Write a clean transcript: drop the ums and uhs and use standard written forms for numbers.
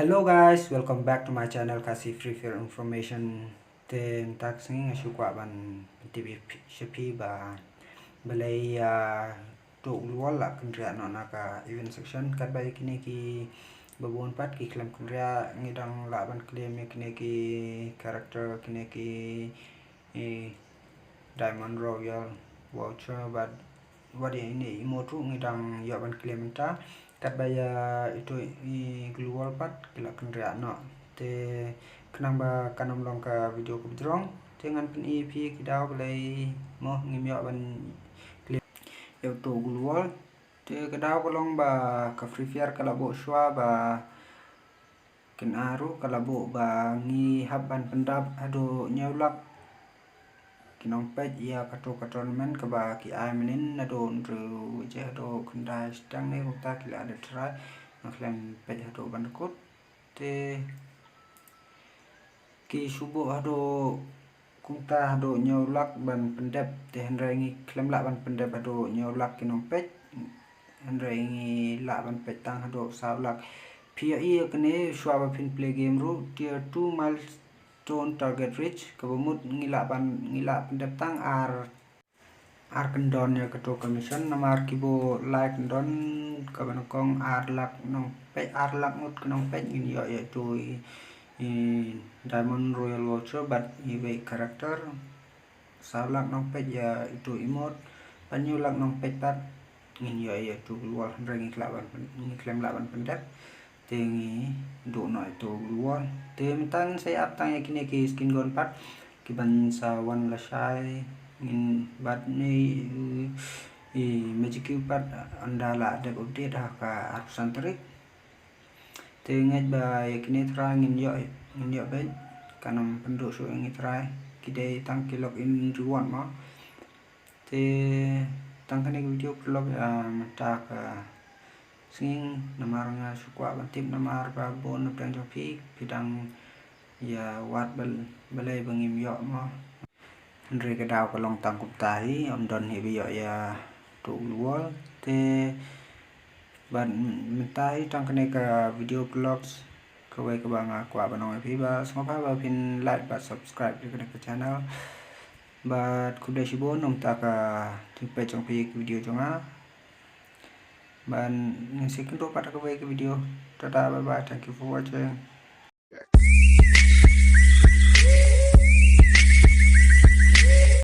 Hello guys, welcome back to my channel Kasih Free Fire Information. Tên tác sinh là sự quả bằng TV Shopee và balay tụ lúa là cần ra nó là cả event section các bay kini ki babon pat ki claim kan ra ngidang laban claim kini ki character kini ki Diamond Royal voucher but what ini emote ngidang yaban claim ta kat baya itu global pat kila kendaraan no te kenamba kanam long ka video ko bidrong dengan pen EP kidau balai mo ngimyo ban claim eu to global te kadau kolong ba ka free fire kala bo shwa ba ken aru kala bo ba ngi haban pendap ado nyawlak kinong pet ia kato tournament ke ba ki ai menin na don ru je do kendai stang ne kita kila ada try naklan pet do bandukut te ki subuh ado kunta ado nyolak ban pendep te henrengi klem la ban pendep ado nyolak kinong pet henrengi la ban pet tang ado saulak pia ia kene shwa ba pin play game ru tier 2 milestone target reach kebumut ngila pendep tang ar kendon ya ketua commission namar kibo like kendon kabanokong ar lak nong pe ar lak ngut kenong pe ngin yo ya tu Diamond Royal voucher but iwe karakter saulak nong pe ya itu emote panyulak nong pe pat ngin yo ya tu luar rengi klaim laban pendep tengi do no itu luar tem tang saya aptang ya kini ki skin gon pat kiban sa wan la shai in bat ni magic pat andala ada update ka arsan terik tengat ba yakini try ngin yo ben kanam penduk so ngi try kidai tang kilok in ruan ma te tang kani video vlog tak sing namaranga sukwa bantip namar ba bon pang jopi bidang ya wat balai bangim yo ma Andre cái đào cái lòng tăng cục tái ông đòn thì bây giờ ya tụ lúa te bạn mình tái trong cái này cả video vlogs các bạn quả bạn nói phía ba xong ba pin like và subscribe cho cái channel và cũng để bốn ông ta cả thì trong video cho ngã bạn sẽ kết thúc cái video. Tada, bye bye, thank you for watching.